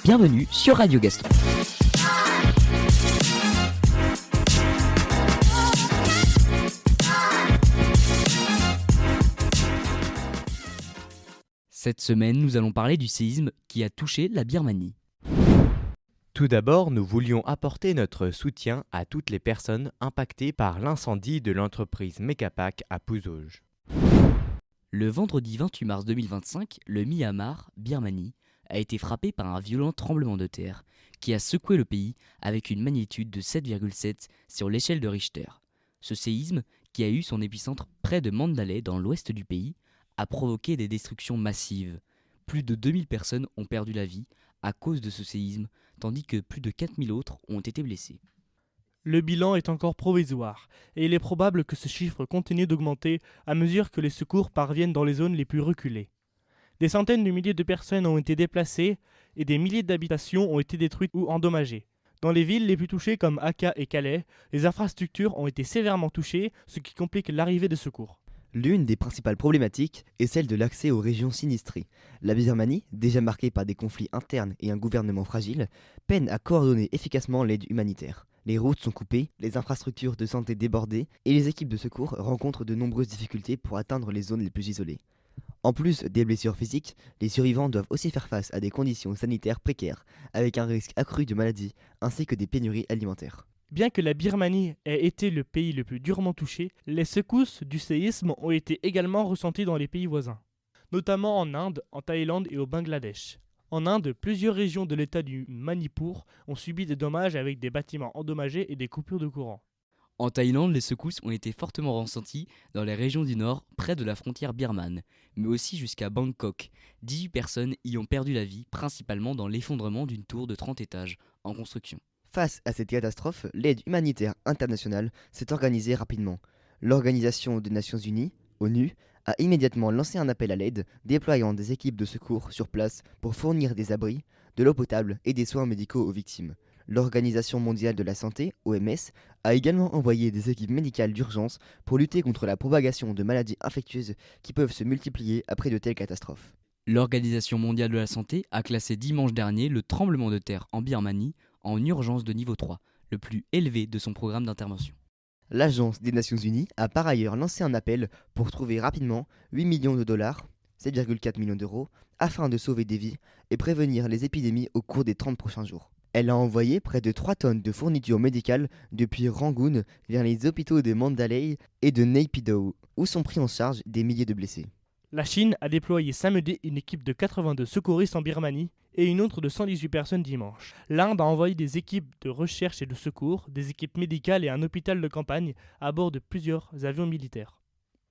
bienvenue sur Radio Gaston. Cette semaine, nous allons parler du séisme qui a touché la Birmanie. Tout d'abord, nous voulions apporter notre soutien à toutes les personnes impactées par l'incendie de l'entreprise Megapack à Pouzauges. Le vendredi 28 mars 2025, le Myanmar, Birmanie, a été frappé par un violent tremblement de terre qui a secoué le pays avec une magnitude de 7,7 sur l'échelle de Richter. Ce séisme, qui a eu son épicentre près de Mandalay dans l'ouest du pays, a provoqué des destructions massives. Plus de 2000 personnes ont perdu la vie à cause de ce séisme, tandis que plus de 4000 autres ont été blessés. Le bilan est encore provisoire, et il est probable que ce chiffre continue d'augmenter à mesure que les secours parviennent dans les zones les plus reculées. Des centaines de milliers de personnes ont été déplacées et des milliers d'habitations ont été détruites ou endommagées. Dans les villes les plus touchées comme Aka et Calais, les infrastructures ont été sévèrement touchées, ce qui complique l'arrivée de secours. L'une des principales problématiques est celle de l'accès aux régions sinistrées. La Birmanie, déjà marquée par des conflits internes et un gouvernement fragile, peine à coordonner efficacement l'aide humanitaire. Les routes sont coupées, les infrastructures de santé débordées et les équipes de secours rencontrent de nombreuses difficultés pour atteindre les zones les plus isolées. En plus des blessures physiques, les survivants doivent aussi faire face à des conditions sanitaires précaires, avec un risque accru de maladies ainsi que des pénuries alimentaires. Bien que la Birmanie ait été le pays le plus durement touché, les secousses du séisme ont été également ressenties dans les pays voisins, notamment en Inde, en Thaïlande et au Bangladesh. En Inde, plusieurs régions de l'état du Manipur ont subi des dommages avec des bâtiments endommagés et des coupures de courant. En Thaïlande, les secousses ont été fortement ressenties dans les régions du nord, près de la frontière birmane, mais aussi jusqu'à Bangkok. 18 personnes y ont perdu la vie, principalement dans l'effondrement d'une tour de 30 étages en construction. Face à cette catastrophe, l'aide humanitaire internationale s'est organisée rapidement. L'Organisation des Nations Unies, ONU, a immédiatement lancé un appel à l'aide, déployant des équipes de secours sur place pour fournir des abris, de l'eau potable et des soins médicaux aux victimes. L'Organisation mondiale de la santé, OMS, a également envoyé des équipes médicales d'urgence pour lutter contre la propagation de maladies infectieuses qui peuvent se multiplier après de telles catastrophes. L'Organisation mondiale de la santé a classé dimanche dernier le tremblement de terre en Birmanie en urgence de niveau 3, le plus élevé de son programme d'intervention. L'Agence des Nations Unies a par ailleurs lancé un appel pour trouver rapidement 8 millions de dollars, 7,4 millions d'euros, afin de sauver des vies et prévenir les épidémies au cours des 30 prochains jours. Elle a envoyé près de 3 tonnes de fournitures médicales depuis Rangoon vers les hôpitaux de Mandalay et de Naypyidaw, où sont pris en charge des milliers de blessés. La Chine a déployé samedi une équipe de 82 secouristes en Birmanie et une autre de 118 personnes dimanche. L'Inde a envoyé des équipes de recherche et de secours, des équipes médicales et un hôpital de campagne à bord de plusieurs avions militaires.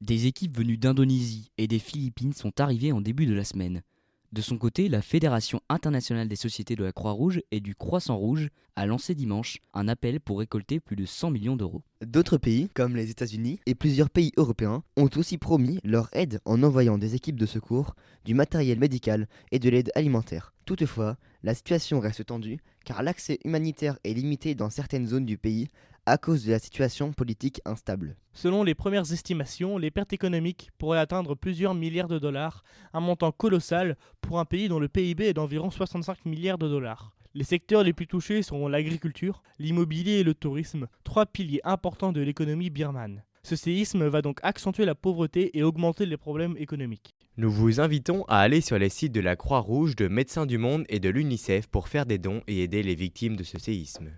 Des équipes venues d'Indonésie et des Philippines sont arrivées en début de la semaine. De son côté, la Fédération internationale des sociétés de la Croix-Rouge et du Croissant-Rouge a lancé dimanche un appel pour récolter plus de 100 millions d'euros. D'autres pays, comme les États-Unis et plusieurs pays européens, ont aussi promis leur aide en envoyant des équipes de secours, du matériel médical et de l'aide alimentaire. Toutefois, la situation reste tendue car l'accès humanitaire est limité dans certaines zones du pays à cause de la situation politique instable. Selon les premières estimations, les pertes économiques pourraient atteindre plusieurs milliards de dollars, un montant colossal pour un pays dont le PIB est d'environ 65 milliards de dollars. Les secteurs les plus touchés seront l'agriculture, l'immobilier et le tourisme, 3 piliers importants de l'économie birmane. Ce séisme va donc accentuer la pauvreté et augmenter les problèmes économiques. Nous vous invitons à aller sur les sites de la Croix-Rouge, de Médecins du Monde et de l'UNICEF pour faire des dons et aider les victimes de ce séisme.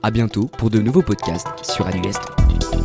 A bientôt pour de nouveaux podcasts sur Radio Gaston.